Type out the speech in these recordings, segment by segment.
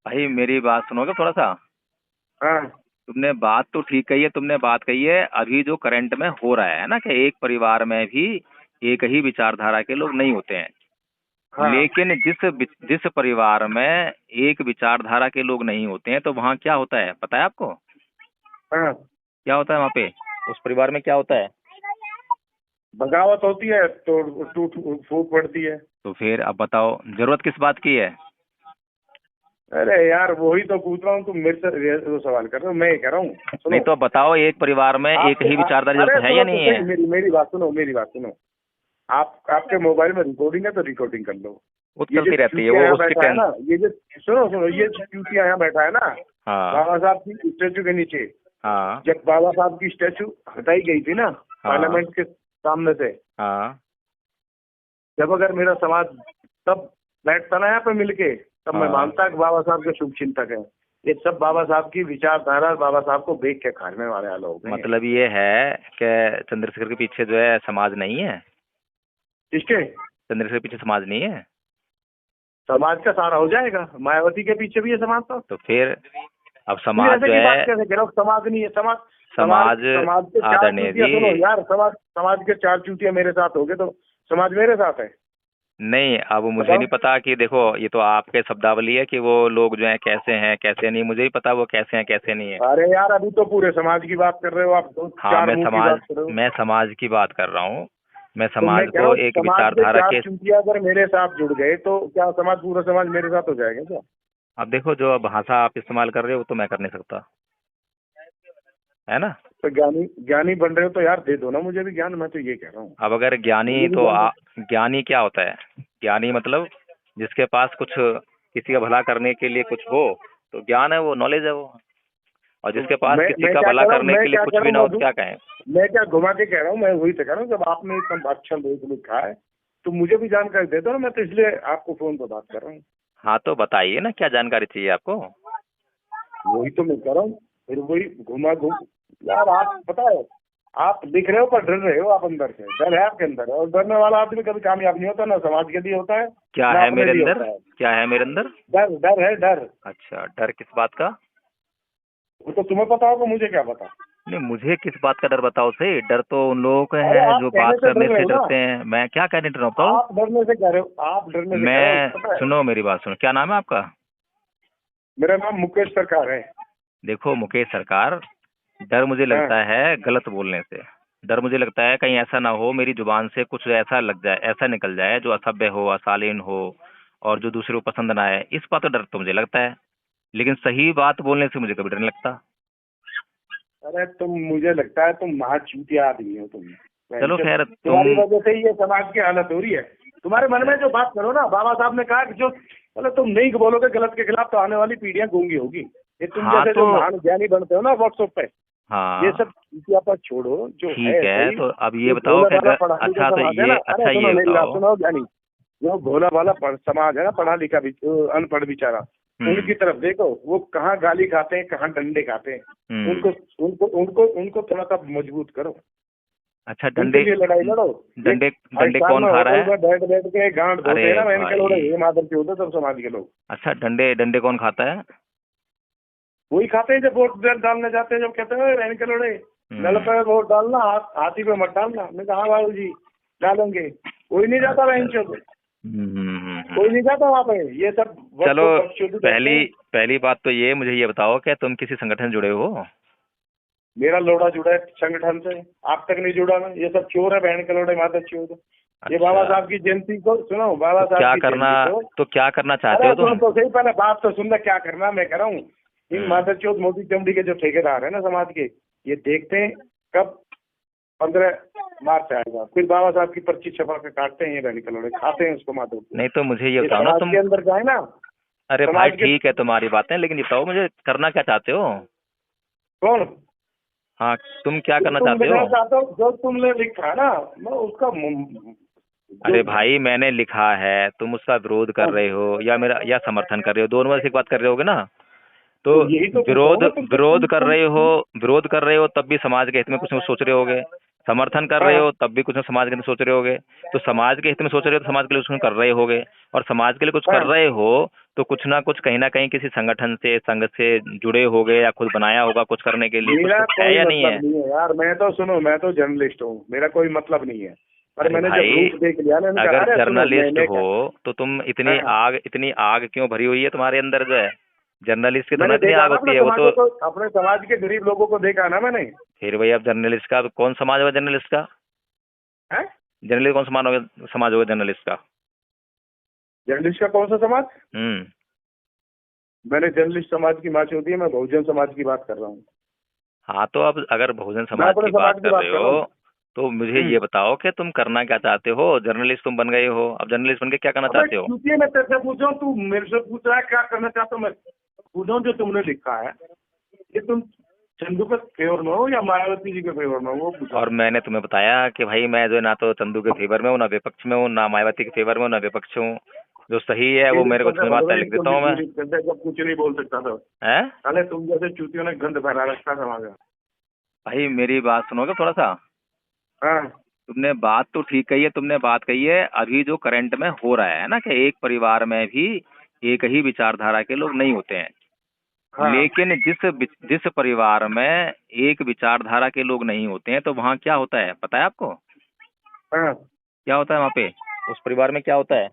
भाई मेरी बात सुनोगे थोड़ा सा। हाँ तुमने बात तो ठीक कही है, तुमने बात कही है अभी जो करंट में हो रहा है ना कि एक परिवार में भी एक ही विचारधारा के लोग नहीं होते हैं। हाँ लेकिन जिस परिवार में एक विचारधारा के लोग नहीं होते हैं तो वहाँ क्या होता है पता है आपको? हाँ। क्या होता है वहाँ पे? उस परिवार में क्या होता है? बगावत होती है तो टूट फूट पड़ती है। तो फिर अब बताओ जरूरत किस बात की है? अरे यार वही तो पूछ रहा हूँ, तुम मेरे से वो सवाल कर रहे हो, मैं ये कह रहा हूँ नहीं सुनो। तो अब बताओ एक परिवार में एक ही विचारधारा अरे जरूरत है या सुनो तो नहीं सही, है? मेरी मेरी बात सुनो, मेरी बात सुनो। आपके मोबाइल में रिकॉर्डिंग है तो रिकॉर्डिंग कर लो। वो तो ये जो चलती रहती है चूतिया वो यहाँ उसकी बैठा है ना, ये जो सुनो सुनो, ये जो चूतिया यहाँ बैठा है ना हाँ बाबा साहब की स्टेचू के नीचे, हाँ जब बाबा साहब की स्टेचू हटाई गई थी ना हाँ पार्लियामेंट के सामने से, हाँ जब अगर मेरा समाज तब बैठता ना यहाँ पे मिलके, तब मैं हाँ। मानता कि बाबा साहब के शुभ चिंतक हैं। ये सब बाबा साहब की विचारधारा, बाबा साहब को बेच के खाने वाले लोग हैं। मतलब ये है कि चंद्रशेखर के पीछे जो है समाज नहीं है? इसके चंद्रशेखर के पीछे समाज नहीं है? समाज का सारा हो जाएगा, मायावती के पीछे भी है समाज। तो तो फिर अब फिर समाज ऐसे जो की बात है कैसे करो, समाज नहीं है समाज। समाज समाज समाज के चार आदरणीय चूतिया, जी। सुनो यार, समाज के चार चूतिया मेरे साथ हो गए तो समाज मेरे साथ है। नहीं अब मुझे बताओ। नहीं पता कि देखो ये तो आपके शब्दावली है कि वो लोग जो हैं कैसे नहीं, मुझे ही पता वो कैसे हैं कैसे नहीं है। अरे यार अभी तो पूरे समाज की बात कर रहे हो आप, दो हाँ चार मुंह की बात कर रहे हो। मैं समाज की बात कर रहा हूँ। मैं तो मैं समाज कह रहा को हूँ एक समाज के विचारधारा चार के। चूतिया अगर मेरे साथ जुड़ गए तो क्या समाज, पूरा समाज मेरे साथ हो जाएगा क्या? अब देखो जो भाषा आप इस्तेमाल कर रहे हो वो तो मैं कर नहीं सकता, है ना? तो ज्ञानी ज्ञानी बन रहे हो तो यार दे दो ना मुझे भी ज्ञान, मैं तो ये कह रहा हूँ। अब अगर ज्ञानी मुझे भी तो ज्ञान दो। ज्ञानी क्या होता है? ज्ञानी मतलब जिसके पास कुछ किसी का भला करने के लिए कुछ हो तो ज्ञान है, वो नॉलेज है वो। और तो जिसके पास किसी मैं का क्या भला कह रहा हूँ, करने मैं के लिए क्या कुछ कह रहा भी हूँ ना हो तो मधु, क्या कहें? मैं क्या घुमा के कह रहा हूँ, मैं वही तो कह रहा हूँ, जब आपने इतना अच्छा लोग लिखा है तो मुझे भी जानकारी दे दो ना, मैं तो इसलिए आपको फोन पर बात कर रहा हूँ। हाँ तो बताइए ना क्या जानकारी चाहिए आपको? वही तो मैं कह रहा हूँ, फिर वही घुमा घूम। यार आप पता है, आप दिख रहे हो पर डर रहे हो, आप अंदर से डर है आपके अंदर, और डरने वाला आदमी कभी कामयाब नहीं होता, ना समाज के लिए होता है क्या ना है अपने मेरे लिए अंदर? होता है। क्या है मेरे अंदर? डर डर है डर। अच्छा डर किस बात का? वो तो तुम्हें पता होगा, मुझे क्या पता। नहीं मुझे किस बात का डर बताओ सही। डर तो उन लोगों का अरे है आप जो कहने बात से करने डर रहे से हो ना, डरते हैं। मैं क्या कहने डर रहा हूँ बताओ? आप डरने से कह रहे हो, आप डरने से कह रहे हो, मैं पता है। सुनो मेरी बात सुनो, क्या नाम है आपका? मेरा नाम मुकेश सरकार है। देखो मुकेश सरकार, डर मुझे हाँ। लगता है गलत बोलने से। डर मुझे लगता है कहीं ऐसा ना हो मेरी जुबान से कुछ ऐसा लग जाए, ऐसा निकल जाए जो असभ्य हो, अशालीन हो और जो दूसरे को पसंद ना आए। इस बात का डर तो मुझे लगता है, लेकिन सही बात बोलने से मुझे कभी डर नहीं लगता। अरे तुम, मुझे लगता है तुम महाचूतिया आदमी हो तुम। चलो खैर तुम्हारी तुम। वजह से ही ये समाज की हालत हो रही है। तुम्हारे मन अच्छा। में जो बात करो ना, बाबा साहब ने कहा कि जो मतलब तुम नहीं बोलोगे गलत के खिलाफ तो आने वाली पीढ़ियां गूंगी होगी। ये तुम हाँ जैसे तो जो महान ज्ञानी बनते हो ना व्हाट्सएप पे, ये हाँ सब चीटिया पर छोड़ो, जो ठीक है है सही। तो अब ये जो बताओ भोला कि भाला पढ़ा लिखा अच्छा तो समाज है ना, ये अरे अच्छा सुनो ये मेरी बात बताओ। सुनो ज्ञानी, जो भोला भाला समाज है ना, पढ़ा लिखा अनपढ़ बेचारा, हम्म उनकी तरफ देखो, वो कहाँ गाली खाते हैं, कहाँ डंडे खाते हैं। हम्म। उनको उनको उनको उनको थोड़ा सा मजबूत करो, अच्छा उनके डंडे लिए लड़ाई लड़ो। ये डंडे डंडे पाकिस्तान कौन में खा रहा होटल है? में बैठ बैठ के गांड धोते हैं अरे ना, बहन के लोड़े, भाई। ये मादर के होते सब समाज के लोग। अच्छा डंडे डंडे कौन खाता है? वही खाते हैं जब वोट डालने जाते हैं, जब कहते हैं बहन के लोड़े नल हम्म। पे वोट डालना, हाथी पे मत डालना। मैं कहा बाबू जी डालेंगे, कोई नहीं जाता बहन अच्छा। चौधरी, कोई नहीं जाता वहाँ पे। ये सब वक्त चलो को बदशुद्धि करते पहली हैं। पहली बात तो ये मुझे ये बताओ कि तुम किसी संगठन से जुड़े हो? मेरा लोड़ा जुड़ा है संगठन से, आप तक नहीं जुड़ा ना। ये सब चोर है, बहन के लोड़े, मादर चोर। ये बाबा अच्छा साहब की जयंती को सुनो, बाबा साहब की जयंती को। तो क्या करना चाहते अरे हो सुनो तुम? तो सही, पहले बात तो सुन ले, क्या करना मैं कह रहा हूँ। इन हम्म। मादर चौथ मोदी चमड़ी के जो ठेकेदार है ना समाज के, ये देखते हैं कब 15 मार्च आएगा, फिर बाबा साहब की पर्ची छपा के काटते हैं, ये बहन के लोड़े खाते हैं उसको, माधव को। नहीं तो मुझे ये ये बताओ ना समाज तुम। के अंदर जाए ना, अरे भाई समाज के। ठीक है तुम्हारी बातें, लेकिन ये बताओ मुझे करना क्या चाहते हो? कौन? हाँ तुम क्या जो करना तुम चाहते हो? लिखना चाहते हो, जो तुमने लिखा है ना, मैं उसका अरे जो भाई मैंने लिखा है, तुम उसका विरोध कर रहे हो या मेरा या समर्थन कर रहे हो, दोनों में से एक बात कर रहे होगे ना? तो तो यही तो पूछा विरोध होगा तुमसे, विरोध कर रहे हो, विरोध कर रहे हो तब भी समाज के हित में कुछ न कुछ सोच रहे होगे। समर्थन कर रहे हाँ। हो तब भी कुछ न समाज के लिए सोच रहे होगे। तो समाज के हित में सोच रहे हो तो समाज के लिए कुछ कर रहे होगे। और समाज के लिए कुछ कर हाँ। रहे हो तो कुछ ना कुछ कहीं ना कहीं किसी संगठन से संघ से जुड़े हो गए या खुद बनाया होगा कुछ करने के लिए, मेरा कुछ है कोई या नहीं है? मतलब नहीं है यार, मैं तो सुनो, मैं तो जर्नलिस्ट हूँ, मेरा कोई मतलब नहीं है। पर अरे मैंने जब भाई, रूप देख लिया ना, मैंने कहा अगर अरे सुनो, जर्नलिस्ट मैं हो तो तुम हाँ, इतनी आग क्यों भरी हुई है तुम्हारे अंदर जो है? जर्नलिस्ट की थोड़ा मैंने इतनी देखा आग ना होती अपने है वो समाज तो। को, अपने समाज के गरीब लोगों को देखा ना मैंने। फिर भाई अब जर्नलिस्ट का कौन समाज होगा जर्नलिस्ट का? है, जर्नलिस्ट कौन समाज होगा जर्नलिस्ट का? जर्नलिस्ट का कौन सा समाज? हम्म। मैंने जर्नलिस्ट समाज की बात होती है, मैं बहुजन समाज की बात कर रहा हूँ। हाँ तो अब अगर बहुजन मैं समाज अपने की बात समाज की कर बात रहे कर रहा हूँ। हो तो मुझे हम्म। ये बताओ कि तुम करना क्या चाहते हो? जर्नलिस्ट तुम बन गए हो, अब जर्नलिस्ट बन के क्या करना अबे चाहते हो? क्योंकि मैं तेरे से पूछ रहा हूँ, तू मेरे से पूछ रहा है क्या करना चाहता हूँ। मैं पूछ रहा हूँ जो तुमने लिखा है, ये तुम चंदू के फेवर में हो या मायावती जी के फेवर में हो, वो पूछा और था। मैंने तुम्हें बताया कि भाई मैं जो है ना तो चंदू के फेवर में हूँ, ना विपक्ष में हूँ, ना मायावती के फेवर में हूँ, ना विपक्ष हूँ। जो सही है वो पीड़ित मेरे को करते जज्बात बोलो, तय लिख इसको देता हूँ मैं। पीड़ित करते, जब कुछ नहीं बोल सकता था। है साले तुम जैसे चूतियों ने गंद फैला रखा समाज में। भाई, मेरी बात सुनोगे थोड़ा सा? हाँ तुमने बात तो ठीक कही है, तुमने बात कही है अभी जो करंट में हो रहा है ना कि एक परिवार में भी एक ही विचारधारा के लोग नहीं होते हैं। हाँ लेकिन जिस परिवार में एक विचारधारा के लोग नहीं होते हैं तो वहाँ क्या होता है पता है आपको? हाँ, क्या होता है वहाँ पे? उस परिवार में क्या होता है?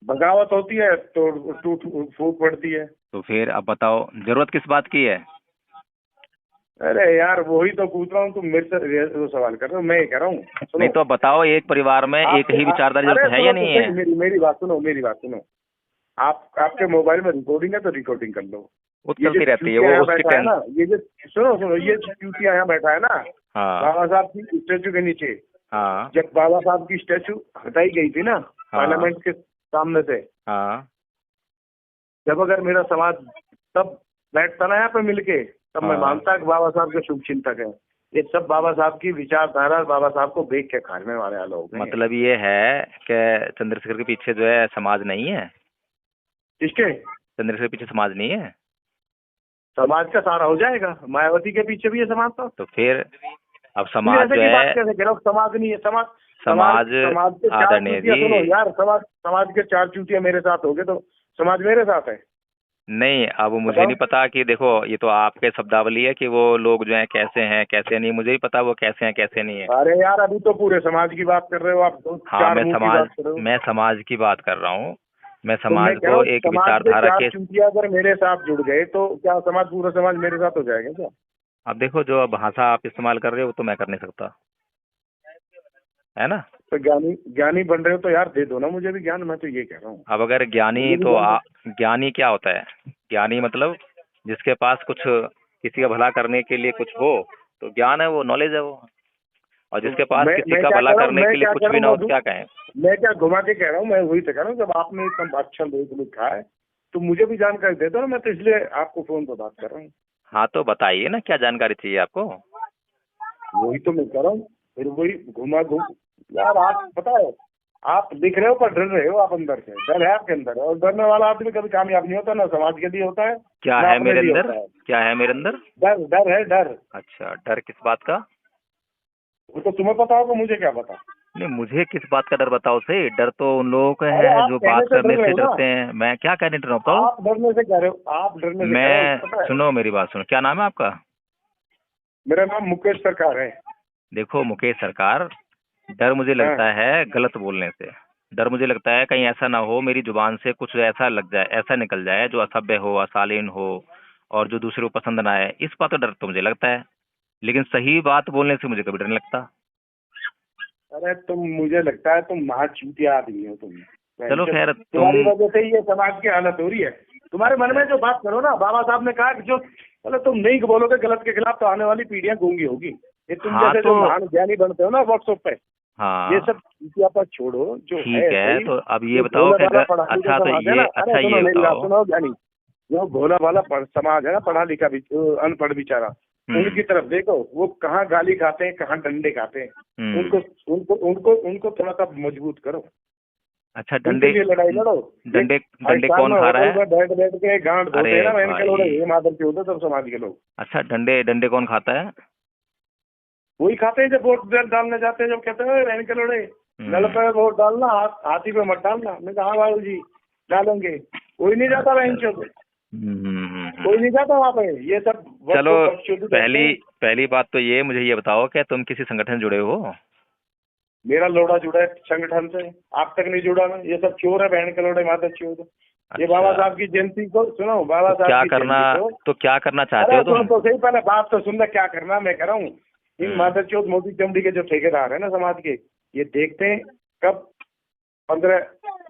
बगावत होती है तो टूट फूट पड़ती है। तो फिर अब बताओ जरूरत किस बात की है? अरे यार वही तो पूछ रहा हूँ, तुम मेरे से वो सवाल कर रहे हो, मैं ये कह रहा हूँ नहीं सुनो। तो अब बताओ, एक परिवार में एक ही विचारधारा अरे जरूरत है या सुनो तो नहीं सही, है? मेरी मेरी बात सुनो, मेरी बात सुनो। आपके मोबाइल में रिकॉर्डिंग है तो रिकॉर्डिंग कर लो। वो तो ये जो चलती रहती है चूतिया वो यहाँ उसकी बैठा है ना, ये जो सुनो सुनो, ये जो चूतिया यहाँ बैठा है ना, हाँ बाबा साहब की स्टेचू के नीचे, हाँ जब बाबा साहब की स्टेचू हटाई गई थी ना हाँ पार्लियामेंट के सामने से, हाँ जब अगर मेरा समाज तब बैठता ना यहाँ पे मिलके, तब मैं हाँ। मानता कि बाबा साहब के शुभ चिंतक है। ये सब बाबा साहब की विचारधारा, बाबा साहब को बेच के खाने वाले लोग हैं। मतलब ये है कि चंद्रशेखर के पीछे जो है समाज नहीं है? इसके चंद्रशेखर के पीछे समाज नहीं है? समाज का सारा हो जाएगा, मायावती के पीछे भी है समाज। तो फिर अब फिर समाज ऐसे जो की बात है, कैसे कह रहा हूँ, समाज नहीं है समाज। समाज समाज समाज के चार आदरणीय चूतिया, सुनो जी, यार, समाज के चार चूतिया मेरे साथ हो गए तो समाज मेरे साथ है। नहीं अब मुझे बताओ। नहीं पता कि देखो ये तो आपके शब्दावली है कि वो लोग जो हैं कैसे नहीं, मुझे ही पता वो कैसे हैं कैसे नहीं है। अरे यार अभी तो पूरे समाज की बात कर रहे हो आप, दो हाँ चार मुंह की बात कर रहे हो। मैं समाज की बात कर रहा हूँ। मैं तो मैं समाज कह रहा को हूँ एक समाज के विचारधारा चार के। चूतिया अगर मेरे साथ जुड़ गए तो क्या समाज, पूरा समाज मेरे साथ हो जाएगा क्या? अब देखो जो भाषा आप इस्तेमाल कर रहे हो वो तो मैं कर नहीं सकता, है ना? तो ज्ञानी ज्ञानी बन रहे हो तो यार दे दो ना मुझे भी ज्ञान, मैं तो ये कह रहा हूँ। अब अगर मुझे ज्ञानी भी तो ज्ञान दो। ज्ञानी क्या होता है? ज्ञानी मतलब जिसके पास कुछ किसी का भला करने के लिए कुछ हो तो ज्ञान है, वो नॉलेज है वो। और तो जिसके पास किसी मैं का क्या भला कह रहा हूँ, करने मैं के लिए क्या कुछ कह रहा भी हूँ ना हो तो मधु, क्या कहें? मैं क्या घुमा के कह रहा हूँ, मैं वही तो कह रहा हूँ, जब आपने इतना अच्छा लेख लिखा है तो मुझे भी जानकारी दे दो ना, मैं तो इसलिए आपको फोन पर बात कर रहा हूँ। हाँ तो बताइए ना क्या जानकारी चाहिए आपको? वही तो मैं कह रहा हूँ, फिर वही घुमा घूम। यार आप पता है, आप दिख रहे हो पर डर रहे हो, आप अंदर से डर है आपके अंदर, और डरने वाला आदमी कभी कामयाब नहीं होता, ना समाज के लिए होता है क्या ना है अपने मेरे लिए अंदर? होता है। क्या है मेरे अंदर? डर डर है डर। अच्छा, डर किस बात का? वो तो तुम्हें पता होगा, मुझे क्या पता। नहीं, मुझे किस बात का डर बताओ से? डर तो उन लोगों का अरे है आप जो कहने बात से करने डर रहे से हो ना, डरते हैं। मैं क्या कहने डर रहा हूँ बताओ? आप डरने से कह रहे हो, आप डरने से कह रहे हो, मैं पता है। सुनो मेरी बात सुनो, क्या नाम है आपका? मेरा नाम मुकेश सरकार है। देखो मुकेश सरकार, डर मुझे हाँ। लगता है गलत बोलने से। डर मुझे लगता है कहीं ऐसा ना हो मेरी जुबान से कुछ ऐसा लग जाए, ऐसा निकल जाए जो असभ्य हो, अशालीन हो और जो दूसरे को पसंद ना आए, इस बात का डर तो मुझे लगता है। लेकिन सही बात बोलने से मुझे कभी डर नहीं लगता। अरे तुम, मुझे लगता है तुम महाचूतिया आदमी हो तुम। चलो खैर तुम्हारी तुम। वजह से ही ये समाज की हालत हो रही है। तुम्हारे मन में जो बात करो ना, बाबा साहब ने कहा कि जो मतलब तुम नहीं बोलोगे गलत के खिलाफ तो आने वाली पीढ़ियां गूंगी होगी। ये तुम हाँ जैसे तो जो महान ज्ञानी बनते हो ना व्हाट्सएप पे, ये हाँ सब चूतिया पर छोड़ो, जो ठीक है है, सही, तो अब ये जो बताओ भोला कि भाला पढ़ा लिखा अच्छा तो समाज है ये ना, अरे अच्छा सुनो ये मेरी बात बताओ। सुनो ज्ञानी, जो भोला भाला समाज है ना, पढ़ा लिखा अनपढ़ बेचारा, उनकी तरफ देखो, वो कहाँ गाली खाते हैं, कहाँ डंडे खाते हैं। हम्म। उनको उनको उनको उनको थोड़ा सा मजबूत करो, अच्छा उनके डंडे लिए लड़ाई लड़ो। ये डंडे डंडे पाकिस्तान कौन में खा रहा होटल है? में बैठ बैठ के गांड धोते अरे हैं ना, मैंने के लोड़े, भाई, ये मादर के होते सब समाज के लोग अच्छा डंडे डंडे कौन खाता है? वही खाते हैं जब वोट डालने जाते हैं, जब कहते हैं रहने के लोड़े नल हम्म। पे वोट डालना, हाथी पे मत डालना। मैं कहा बाबू जी, डालेंगे, कोई नहीं जाता वहीं से, कोई नहीं जाता वहाँ पे। ये सब चलो बकचोदी करते पहली हैं। पहली बात तो ये मुझे ये बताओ कि तुम किसी संगठन से जुड़े हो? मेरा लोड़ा जुड़ा है संगठन से, आप तक नहीं जुड़ा मैं। ये सब चोर है, बहन के लोड़े, माता चोर। ये बाबा अच्छा, साहब की जयंती को सुनो, बाबा तो साहब क्या की करना जयंती को। तो क्या करना चाहते अरे हो सुनो तुम? तो सही, पहले बात तो सुन ले, क्या करना मैं कह रहा हूँ। इन माता चौथ मोदी चमड़ी के जो ठेकेदार है ना समाज के, ये देखते हैं कब 15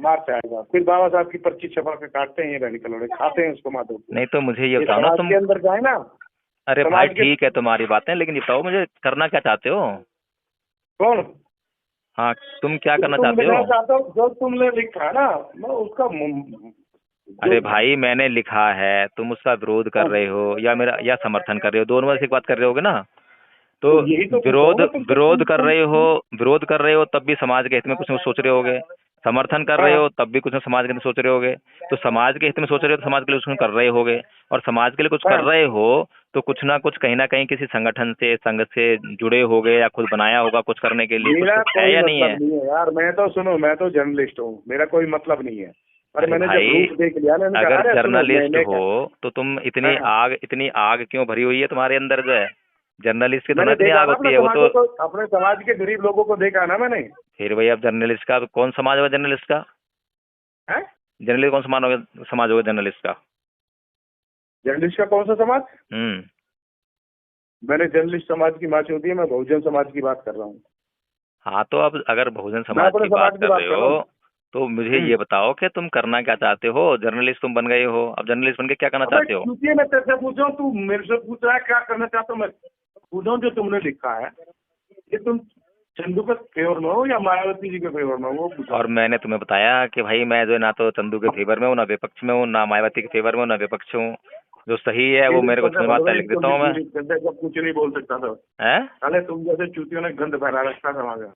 मार्च आएगा, फिर बाबा साहब की पर्ची छपा के काटते हैं, ये बहन के लोड़े खाते हैं उसको माधव को। नहीं तो मुझे ये ये बताओ ना समाज तुम। के अंदर जाए ना, अरे भाई समाज के। ठीक है तुम्हारी बातें, लेकिन ये बताओ मुझे करना क्या चाहते हो? कौन? हाँ, तुम क्या जो करना तुम चाहते लिखना हो? चाहते हो, जो तुमने लिखा है ना, मैं उसका अरे जो भाई मैंने लिखा है, तुम उसका विरोध कर रहे हो या मेरा या समर्थन कर रहे हो, दोनों में से एक बात कर रहे होगे ना। तो तो यही तो पूछा हूँ विरोध मैं तुमसे। विरोध कर रहे हो, विरोध कर रहे हो तब भी समाज के हित में कुछ न कुछ सोच रहे होगे। समर्थन कर रहे हाँ, हो तब भी कुछ न समाज के हित में सोच रहे होगे। तो समाज के हित में सोच रहे हो तो समाज के लिए कुछ कर रहे होगे। और समाज के लिए कुछ कर हाँ। रहे हो तो कुछ ना कुछ कहीं ना कहीं किसी संगठन से संघ से जुड़े होगे या खुद बनाया होगा कुछ करने के लिए, मेरा कुछ है कोई या नहीं मतलब है? नहीं है यार, मैं तो सुनो, मैं तो जर्नलिस्ट हूँ, मेरा कोई मतलब नहीं है। अरे अरे मैंने जब भाई, रूप देख लिया ना, मैंने कहा अगर अरे सुनो, जर्नलिस्ट मैंने हो कहा तो तुम हाँ, इतनी आग क्यों भरी हुई है तुम्हारे अंदर जो है? जर्नलिस्ट की थोड़ा मैंने इतनी देखा आग ना होती अपने है वो समाज तो। को, अपने समाज के गरीब लोगों को देखा ना मैंने। फिर भाई अब जर्नलिस्ट का कौन समाज होगा जर्नलिस्ट का? है जर्नलिस्ट कौन समाज होगा जर्नलिस्ट का? जर्नलिस्ट का कौन सा समाज? हम्म। मैंने जर्नलिस्ट समाज की बात होती है, मैं बहुजन समाज की बात कर रहा हूँ। हाँ तो अब अगर बहुजन मैं समाज अपने की बात समाज की कर बात रहे कर रहा हूँ। हो तो मुझे ये बताओ कि तुम करना क्या चाहते हो? जर्नलिस्ट तुम बन गए हो, अब जर्नलिस्ट बन के क्या करना अबे चाहते हो? क्योंकि मैं तेरे से पूछ रहा हूँ, तू मेरे से पूछ रहा है क्या करना चाहता हूँ। मैं पूछ रहा हूँ जो तुमने लिखा है, ये तुम चंदू के फेवर में हो या मायावती जी के फेवर में हो, वो पूछा और हूँ। मैंने तुम्हें बताया कि भाई मैं जो है ना तो चंदू के फेवर में हूँ, ना विपक्ष में हूँ, ना मायावती के फेवर में हूँ, ना विपक्ष हूँ। जो सही है वो पीड़ित मेरे को करने छुरी बोलो, मारता लिख इसको देता भी हूँ मैं। पीड़ित करते, सब कुछ नहीं बोल सकता था। है? साले तुम जैसे चूतियों ने गंद फैला रखा समाज में।